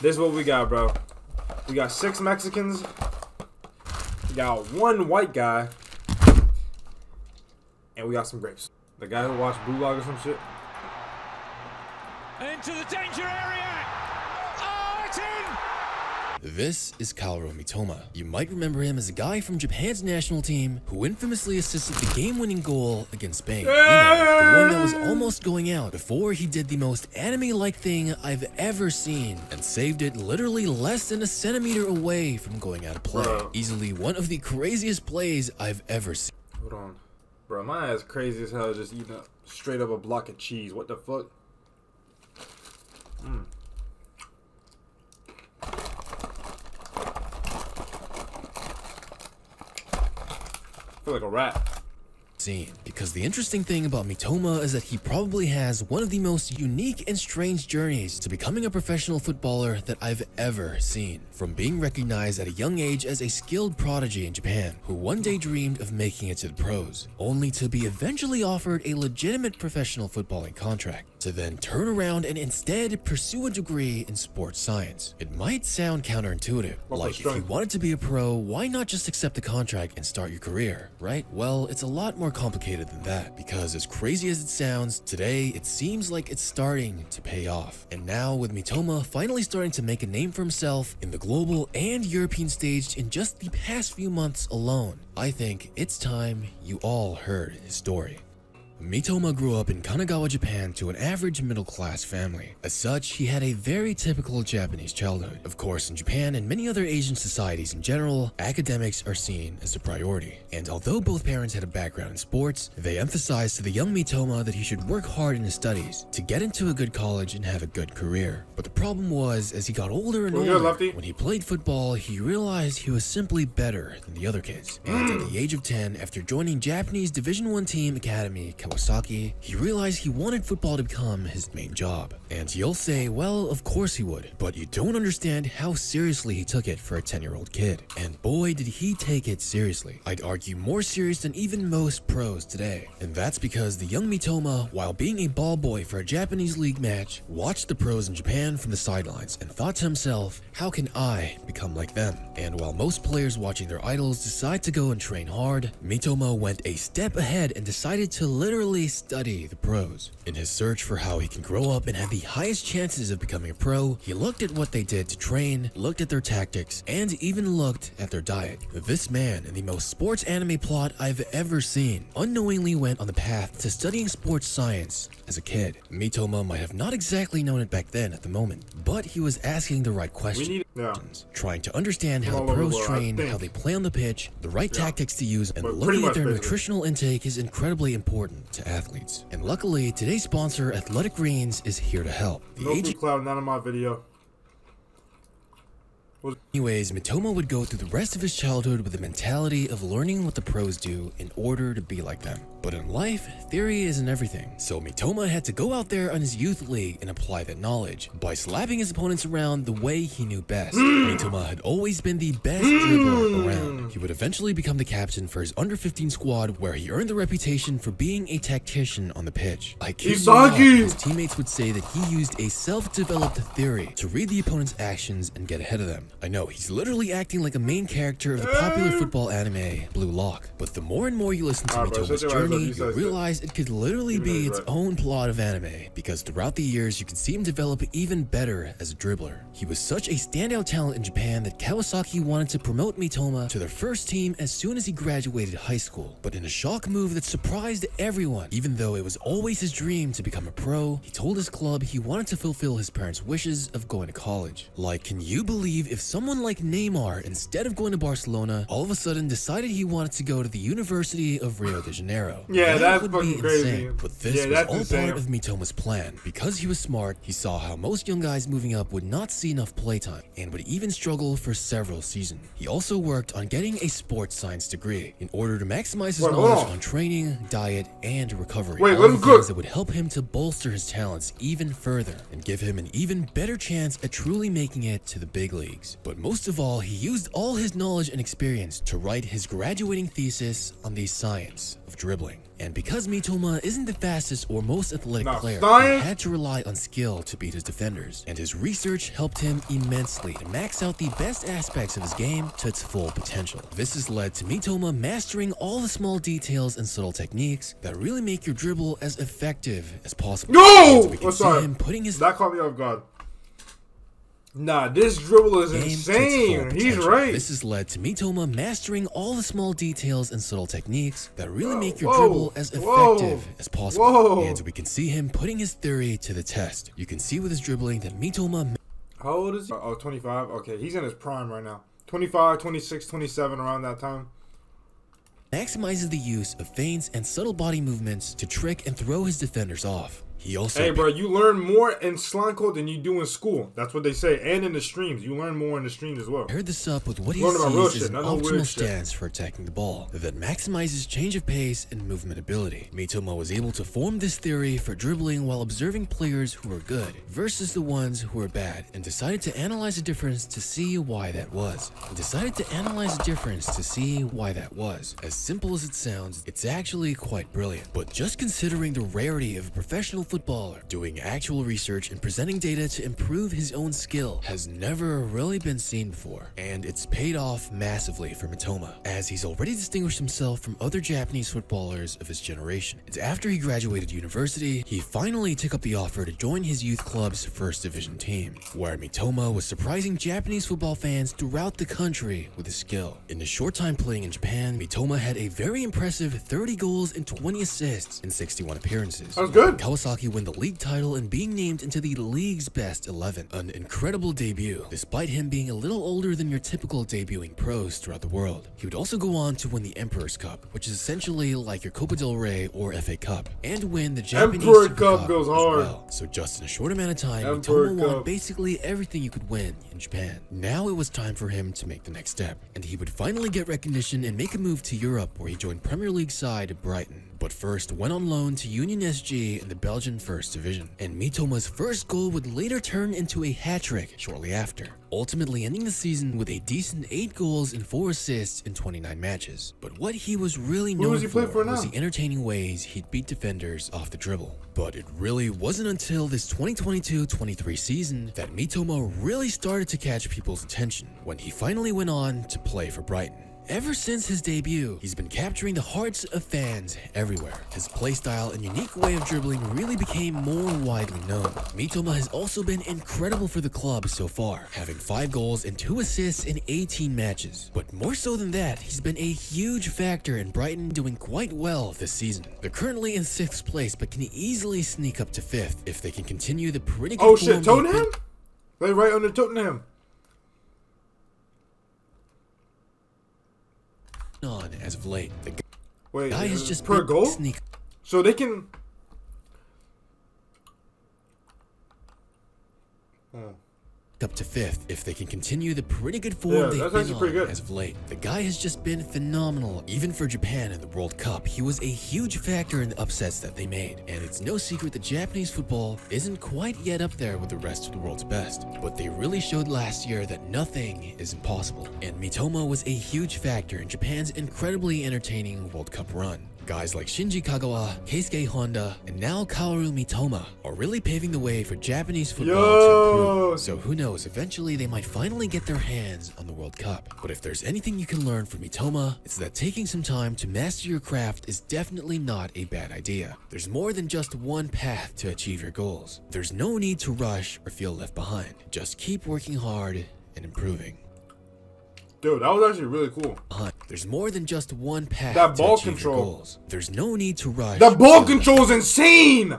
This is what we got, bro. We got 6 Mexicans. We got 1 white guy. And we got some grapes. The guy who watched Blue Log or some shit. Into the danger area! Oh, it's in! This is Kaoru Mitoma. You might remember him as a guy from Japan's national team who infamously assisted the game-winning goal against Spain. You know, the one that was almost going out before he did the most anime-like thing I've ever seen and saved it literally less than a centimeter away from going out of play. Bro. Easily one of the craziest plays I've ever seen. Hold on. Bro, my ass crazy as hell just eating straight up a block of cheese. What the fuck? I feel like a rat. Because the interesting thing about Mitoma is that he probably has one of the most unique and strange journeys to becoming a professional footballer that I've ever seen. From being recognized at a young age as a skilled prodigy in Japan, who one day dreamed of making it to the pros, only to be eventually offered a legitimate professional footballing contract, to then turn around and instead pursue a degree in sports science. It might sound counterintuitive, like if you wanted to be a pro, why not just accept the contract and start your career, right? Well, it's a lot more complicated than that, because as crazy as it sounds, today it seems like it's starting to pay off. And now with Mitoma finally starting to make a name for himself in the global and European stage in just the past few months alone, I think it's time you all heard his story. Mitoma grew up in Kanagawa, Japan to an average middle-class family. As such, he had a very typical Japanese childhood. Of course, in Japan and many other Asian societies in general, academics are seen as a priority. And although both parents had a background in sports, they emphasized to the young Mitoma that he should work hard in his studies to get into a good college and have a good career. But the problem was, as he got older and older, when he played football, he realized he was simply better than the other kids. And at the age of 10, after joining Japanese Division I team academy Kawasaki, he realized he wanted football to become his main job. And you'll say, well, of course he would, but you don't understand how seriously he took it for a 10-year-old kid. And boy, did he take it seriously. I'd argue more serious than even most pros today. And that's because the young Mitoma, while being a ball boy for a Japanese league match, watched the pros in Japan from the sidelines and thought to himself, how can I become like them? And while most players watching their idols decide to go and train hard, Mitoma went a step ahead and decided to literally study the pros. In his search for how he can grow up and have the highest chances of becoming a pro, he looked at what they did to train, looked at their tactics, and even looked at their diet. This man, in the most sports anime plot I've ever seen, unknowingly went on the path to studying sports science as a kid. Mitoma might have not exactly known it back then at the moment, but he was asking the right questions, trying to understand how the pros train, how they play on the pitch, the right tactics to use, and looking at their nutritional intake is incredibly important to athletes. And luckily, today's sponsor, Athletic Greens, is here to help. No cloud, not in my video. Anyways, Mitoma would go through the rest of his childhood with the mentality of learning what the pros do in order to be like them. But in life, theory isn't everything. So Mitoma had to go out there on his youth league and apply that knowledge by slapping his opponents around the way he knew best. Mitoma had always been the best dribbler around. He would eventually become the captain for his under-15 squad, where he earned the reputation for being a tactician on the pitch. Isagi! His teammates would say that he used a self-developed theory to read the opponent's actions and get ahead of them. I know, he's literally acting like a main character of the popular football anime Blue Lock. But the more and more you listen to Mitoma's journey, you realize it could literally be its own plot of anime, because throughout the years you can see him develop even better as a dribbler. He was such a standout talent in Japan that Kawasaki wanted to promote Mitoma to their first team as soon as he graduated high school. But in a shock move that surprised everyone, even though it was always his dream to become a pro, he told his club he wanted to fulfill his parents' wishes of going to college. Like, can you believe if someone like Neymar, instead of going to Barcelona, all of a sudden decided he wanted to go to the University of Rio de Janeiro? Yeah, that that's would be fucking crazy. insane. But this was all part of Mitoma's plan. Because he was smart, he saw how most young guys moving up would not see enough playtime and would even struggle for several seasons. He also worked on getting a sports science degree in order to maximize his knowledge on training, diet, and recovery. All the things that would help him to bolster his talents even further and give him an even better chance at truly making it to the big leagues. But most of all, he used all his knowledge and experience to write his graduating thesis on the science of dribbling. And because Mitoma isn't the fastest or most athletic player, he had to rely on skill to beat his defenders. And his research helped him immensely to max out the best aspects of his game to its full potential. This has led to Mitoma mastering all the small details and subtle techniques that really make your dribble as effective as possible. No! We can see him putting his that caught me off guard. Nah, this dribble is insane. He's right. This has led to Mitoma mastering all the small details and subtle techniques that really make your dribble as effective as possible. And we can see him putting his theory to the test. You can see with his dribbling that Mitoma... How old is he? Oh, 25. Okay, he's in his prime right now. 25, 26, 27, around that time. Maximizes the use of feints and subtle body movements to trick and throw his defenders off. He also... Hey, bro, you learn more in slime code than you do in school. That's what they say. And in the streams. You learn more in the streams as well. Paired this up with what he sees is an optimal stance for attacking the ball that maximizes change of pace and movement ability. Mitoma was able to form this theory for dribbling while observing players who are good versus the ones who are bad, and decided to analyze the difference to see why that was. As simple as it sounds, it's actually quite brilliant. But just considering the rarity of a professional footballer doing actual research and presenting data to improve his own skill has never really been seen before, and it's paid off massively for Mitoma, as he's already distinguished himself from other Japanese footballers of his generation. And after he graduated university, he finally took up the offer to join his youth club's first division team, where Mitoma was surprising Japanese football fans throughout the country with his skill. In his short time playing in Japan, Mitoma had a very impressive 30 goals and 20 assists in 61 appearances. That was good. Kawasaki win the league title and being named into the league's best 11. An incredible debut, despite him being a little older than your typical debuting pros throughout the world. He would also go on to win the Emperor's Cup, which is essentially like your Copa del Rey or FA Cup, and win the Japanese Emperor Super Cup Cup goes as hard. well. So just in a short amount of time, Emperor Mitoma won Cup. basically everything you could win in Japan. Now it was time for him to make the next step, and he would finally get recognition and make a move to Europe, where he joined Premier League side Brighton. But first went on loan to Union SG in the Belgian First Division. And Mitoma's first goal would later turn into a hat-trick shortly after, ultimately ending the season with a decent 8 goals and 4 assists in 29 matches. But what he was really known for was the entertaining ways he'd beat defenders off the dribble. But it really wasn't until this 2022-23 season that Mitoma really started to catch people's attention, when he finally went on to play for Brighton. Ever since his debut, he's been capturing the hearts of fans everywhere. His playstyle and unique way of dribbling really became more widely known. Mitoma has also been incredible for the club so far, having 5 goals and 2 assists in 18 matches. But more so than that, he's been a huge factor in Brighton doing quite well this season. They're currently in 6th place, but can easily sneak up to 5th if they can continue the pretty good Oh shit, Tottenham? They right under Tottenham. On as of late. The guy has just per goal? So they can... up to 5th if they can continue the pretty good form they've been on as of late. The guy has just been phenomenal. Even for Japan in the World Cup, he was a huge factor in the upsets that they made. And it's no secret that Japanese football isn't quite yet up there with the rest of the world's best. But they really showed last year that nothing is impossible. And Mitoma was a huge factor in Japan's incredibly entertaining World Cup run. Guys like Shinji Kagawa, Keisuke Honda, and now Kaoru Mitoma are really paving the way for Japanese football to improve. So who knows, eventually they might finally get their hands on the World Cup. But if there's anything you can learn from Mitoma, it's that taking some time to master your craft is definitely not a bad idea. There's more than just one path to achieve your goals. There's no need to rush or feel left behind. Just keep working hard and improving. Dude, that was actually really cool. There's more than just one path that ball to achieve control. Your goals. There's no need to rush. That ball control is insane!